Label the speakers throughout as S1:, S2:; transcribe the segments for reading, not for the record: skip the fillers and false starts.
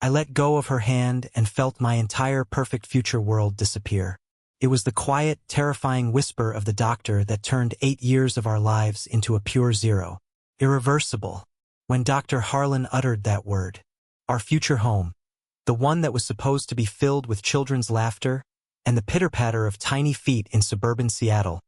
S1: I let go of her hand and felt my entire perfect future world disappear. It was the quiet, terrifying whisper of the doctor that turned 8 years of our lives into a pure zero. Irreversible. When Dr. Harlan uttered that word, our future home, the one that was supposed to be filled with children's laughter and the pitter-patter of tiny feet in suburban Seattle,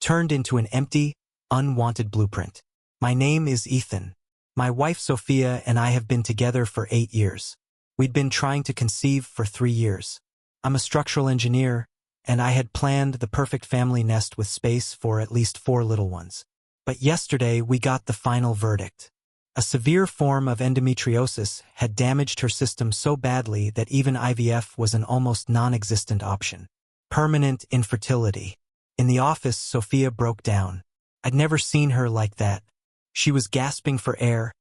S1: turned into an empty, unwanted blueprint. My name is Ethan. My wife Sophia and I have been together for 8 years. We'd been trying to conceive for 3 years. I'm a structural engineer, and I had planned the perfect family nest with space for at least 4 little ones. But yesterday we got the final verdict. A severe form of endometriosis had damaged her system so badly that even IVF was an almost non-existent option. Permanent infertility. In the office, Sophia broke down. I'd never seen her like that. She was gasping for air,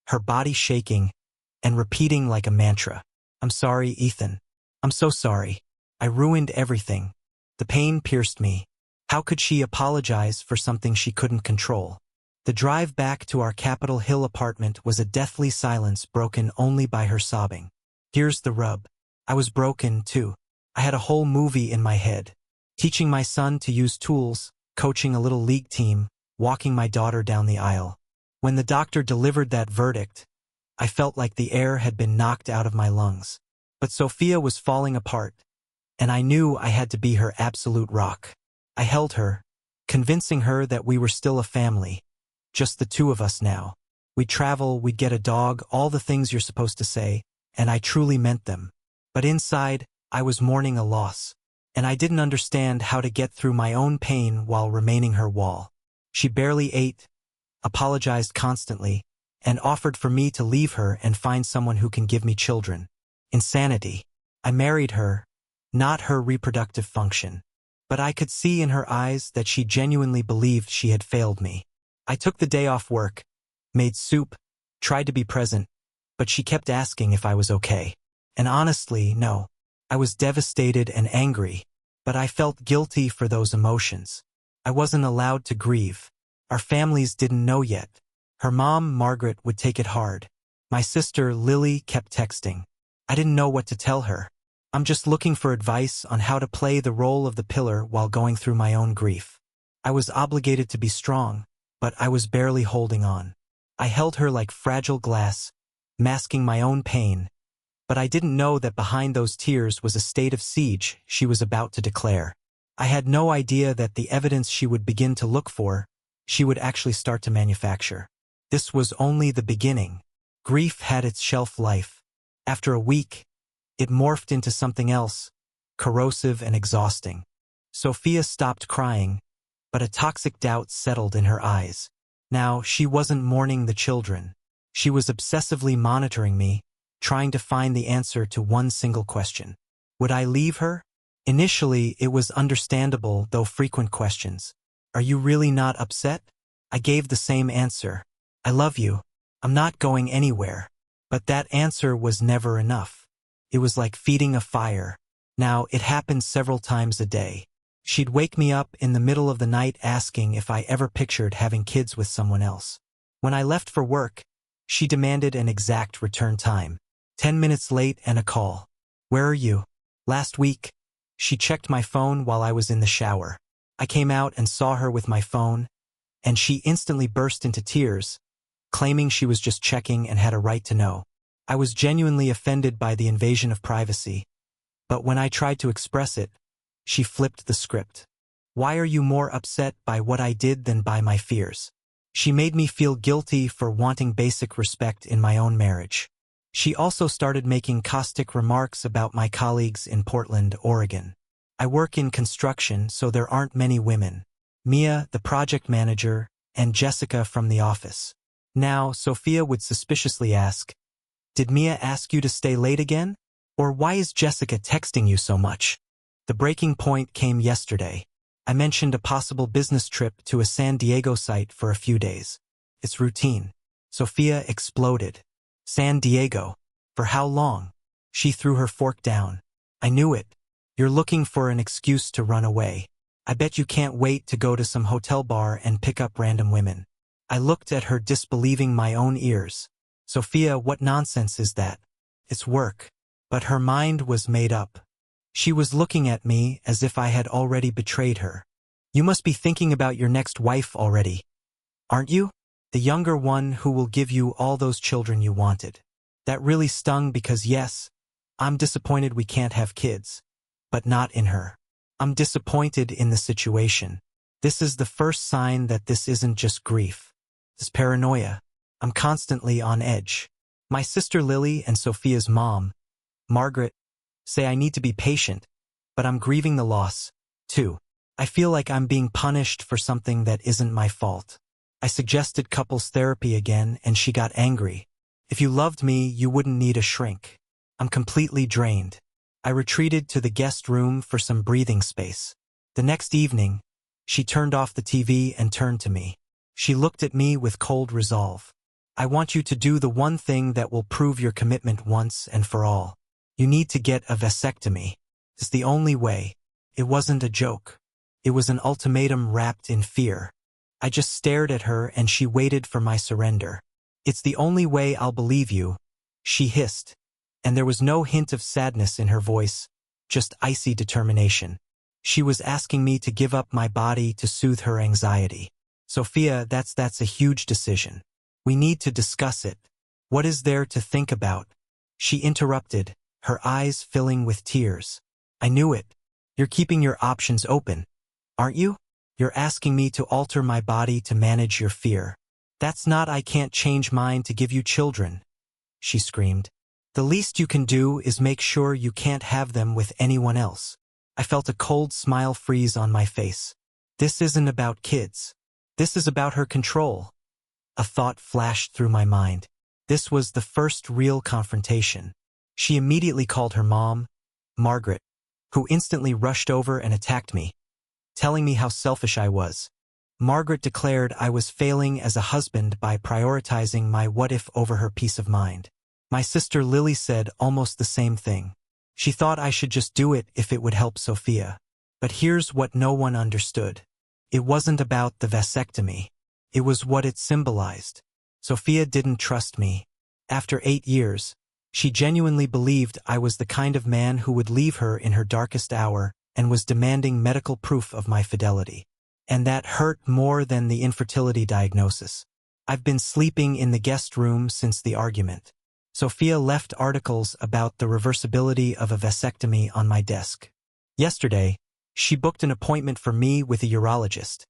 S1: her body shaking, and repeating like a mantra, "I'm sorry, Ethan. I'm so sorry. I ruined everything." The pain pierced me. How could she apologize for something she couldn't control? The drive back to our Capitol Hill apartment was a deathly silence broken only by her sobbing. Here's the rub. I was broken, too. I had a whole movie in my head. Teaching my son to use tools, coaching a little league team, walking my daughter down the aisle. When the doctor delivered that verdict, I felt like the air had been knocked out of my lungs. But Sophia was falling apart, and I knew I had to be her absolute rock. I held her, convincing her that we were still a family, just the 2 of us now. We'd travel, we'd get a dog, all the things you're supposed to say, and I truly meant them. But inside, I was mourning a loss, and I didn't understand how to get through my own pain while remaining her wall. She barely ate, apologized constantly, and offered for me to leave her and find someone who can give me children. Insanity. I married her, not her reproductive function. But I could see in her eyes that she genuinely believed she had failed me. I took the day off work, made soup, tried to be present, but she kept asking if I was okay. And honestly, no. I was devastated and angry, but I felt guilty for those emotions. I wasn't allowed to grieve. Our families didn't know yet. Her mom, Margaret, would take it hard. My sister, Lily, kept texting. I didn't know what to tell her. I'm just looking for advice on how to play the role of the pillar while going through my own grief. I was obligated to be strong, but I was barely holding on. I held her like fragile glass, masking my own pain, but I didn't know that behind those tears was a state of siege she was about to declare. I had no idea that the evidence she would begin to look for, she would actually start to manufacture. This was only the beginning. Grief had its shelf life. After a week, it morphed into something else, corrosive and exhausting. Sophia stopped crying, but a toxic doubt settled in her eyes. Now, she wasn't mourning the children. She was obsessively monitoring me, trying to find the answer to one single question. Would I leave her? Initially, it was understandable, though frequent questions. Are you really not upset? I gave the same answer. I love you. I'm not going anywhere. But that answer was never enough. It was like feeding a fire. Now, it happened several times a day. She'd wake me up in the middle of the night asking if I ever pictured having kids with someone else. When I left for work, she demanded an exact return time. 10 minutes late and a call. Where are you? Last week. She checked my phone while I was in the shower. I came out and saw her with my phone, and she instantly burst into tears, claiming she was just checking and had a right to know. I was genuinely offended by the invasion of privacy, but when I tried to express it, she flipped the script. Why are you more upset by what I did than by my fears? She made me feel guilty for wanting basic respect in my own marriage. She also started making caustic remarks about my colleagues in Portland, Oregon. I work in construction, so there aren't many women. Mia, the project manager, and Jessica from the office. Now, Sophia would suspiciously ask, "Did Mia ask you to stay late again? Or why is Jessica texting you so much?" The breaking point came yesterday. I mentioned a possible business trip to a San Diego site for a few days. It's routine. Sophia exploded. San Diego. For how long? She threw her fork down. I knew it. You're looking for an excuse to run away. I bet you can't wait to go to some hotel bar and pick up random women. I looked at her, disbelieving my own ears. Sophia, what nonsense is that? It's work. But her mind was made up. She was looking at me as if I had already betrayed her. You must be thinking about your next wife already, aren't you? The younger one who will give you all those children you wanted. That really stung because yes, I'm disappointed we can't have kids. But not in her. I'm disappointed in the situation. This is the first sign that this isn't just grief. It's paranoia. I'm constantly on edge. My sister Lily and Sophia's mom, Margaret, say I need to be patient, but I'm grieving the loss, too. I feel like I'm being punished for something that isn't my fault. I suggested couples therapy again and she got angry. If you loved me, you wouldn't need a shrink. I'm completely drained. I retreated to the guest room for some breathing space. The next evening, she turned off the TV and turned to me. She looked at me with cold resolve. I want you to do the one thing that will prove your commitment once and for all. You need to get a vasectomy. It's the only way. It wasn't a joke. It was an ultimatum wrapped in fear. I just stared at her and she waited for my surrender. It's the only way I'll believe you, she hissed. And there was no hint of sadness in her voice, just icy determination. She was asking me to give up my body to soothe her anxiety. Sophia, that's a huge decision. We need to discuss it. What is there to think about? She interrupted, her eyes filling with tears. I knew it. You're keeping your options open, aren't you? You're asking me to alter my body to manage your fear. That's not I can't change mine to give you children, she screamed. The least you can do is make sure you can't have them with anyone else. I felt a cold smile freeze on my face. This isn't about kids. This is about her control. A thought flashed through my mind. This was the first real confrontation. She immediately called her mom, Margaret, who instantly rushed over and attacked me, telling me how selfish I was. Margaret declared I was failing as a husband by prioritizing my what-if over her peace of mind. My sister Lily said almost the same thing. She thought I should just do it if it would help Sophia. But here's what no one understood. It wasn't about the vasectomy. It was what it symbolized. Sophia didn't trust me. After 8 years, she genuinely believed I was the kind of man who would leave her in her darkest hour and was demanding medical proof of my fidelity. And that hurt more than the infertility diagnosis. I've been sleeping in the guest room since the argument. Sophia left articles about the reversibility of a vasectomy on my desk. Yesterday, she booked an appointment for me with a urologist,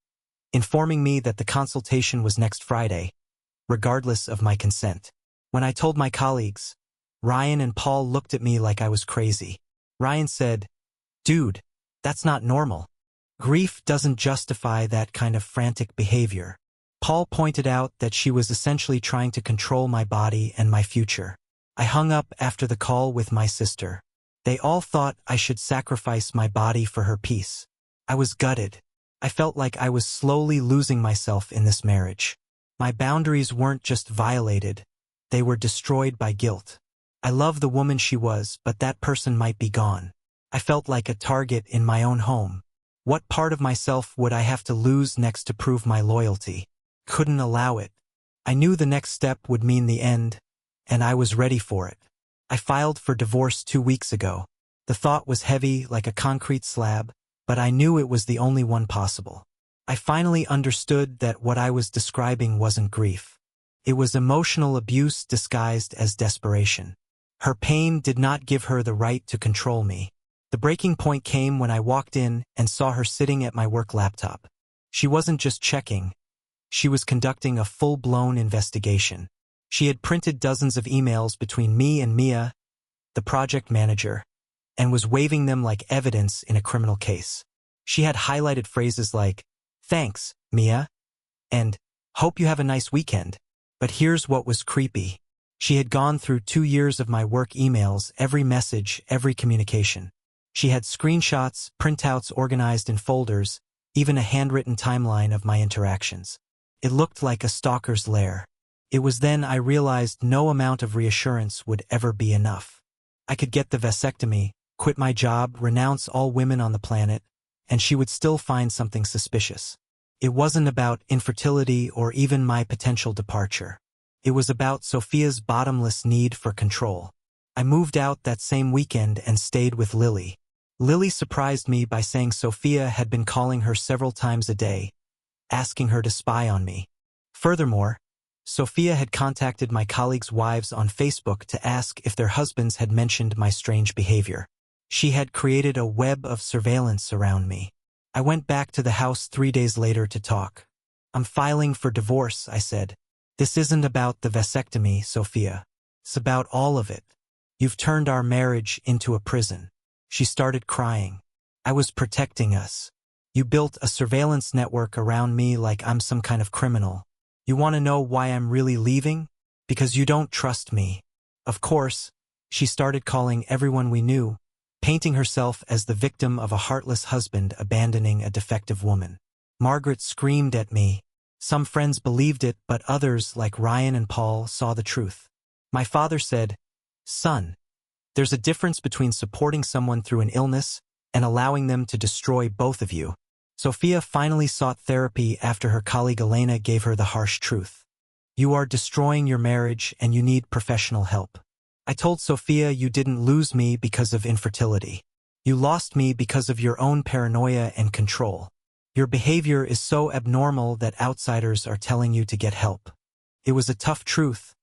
S1: informing me that the consultation was next Friday, regardless of my consent. When I told my colleagues, Ryan and Paul looked at me like I was crazy. Ryan said, "Dude, that's not normal. Grief doesn't justify that kind of frantic behavior." Paul pointed out that she was essentially trying to control my body and my future. I hung up after the call with my sister. They all thought I should sacrifice my body for her peace. I was gutted. I felt like I was slowly losing myself in this marriage. My boundaries weren't just violated, they were destroyed by guilt. I love the woman she was, but that person might be gone. I felt like a target in my own home. What part of myself would I have to lose next to prove my loyalty? Couldn't allow it. I knew the next step would mean the end, and I was ready for it. I filed for divorce 2 weeks ago. The thought was heavy like a concrete slab, but I knew it was the only one possible. I finally understood that what I was describing wasn't grief. It was emotional abuse disguised as desperation. Her pain did not give her the right to control me. The breaking point came when I walked in and saw her sitting at my work laptop. She wasn't just checking. She was conducting a full-blown investigation. She had printed dozens of emails between me and Mia, the project manager, and was waving them like evidence in a criminal case. She had highlighted phrases like, "Thanks, Mia," and "Hope you have a nice weekend." But here's what was creepy. She had gone through 2 years of my work emails, every message, every communication. She had screenshots, printouts organized in folders, even a handwritten timeline of my interactions. It looked like a stalker's lair. It was then I realized no amount of reassurance would ever be enough. I could get the vasectomy, quit my job, renounce all women on the planet, and she would still find something suspicious. It wasn't about infertility or even my potential departure. It was about Sophia's bottomless need for control. I moved out that same weekend and stayed with Lily. Lily surprised me by saying Sophia had been calling her several times a day, asking her to spy on me. Furthermore, Sophia had contacted my colleagues' wives on Facebook to ask if their husbands had mentioned my strange behavior. She had created a web of surveillance around me. I went back to the house 3 days later to talk. I'm filing for divorce, I said. This isn't about the vasectomy, Sophia. It's about all of it. You've turned our marriage into a prison. She started crying. I was protecting us. You built a surveillance network around me like I'm some kind of criminal. You want to know why I'm really leaving? Because you don't trust me. Of course, she started calling everyone we knew, painting herself as the victim of a heartless husband abandoning a defective woman. Margaret screamed at me. Some friends believed it, but others, like Ryan and Paul, saw the truth. My father said, "Son, there's a difference between supporting someone through an illness and allowing them to destroy both of you." Sophia finally sought therapy after her colleague Elena gave her the harsh truth. You are destroying your marriage and you need professional help. I told Sophia you didn't lose me because of infertility. You lost me because of your own paranoia and control. Your behavior is so abnormal that outsiders are telling you to get help. It was a tough truth,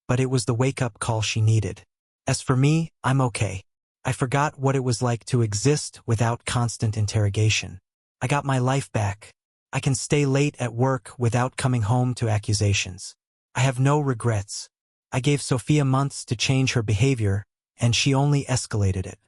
S1: but it was the wake-up call she needed. As for me, I'm okay. I forgot what it was like to exist without constant interrogation. I got my life back. I can stay late at work without coming home to accusations. I have no regrets. I gave Sophia months to change her behavior, and she only escalated it.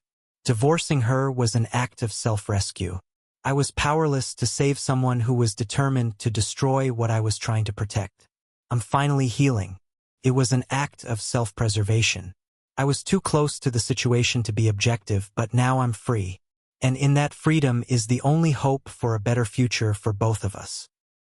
S1: Divorcing her was an act of self-rescue. I was powerless to save someone who was determined to destroy what I was trying to protect. I'm finally healing. It was an act of self-preservation. I was too close to the situation to be objective, but now I'm free. And in that freedom is the only hope for a better future for both of us.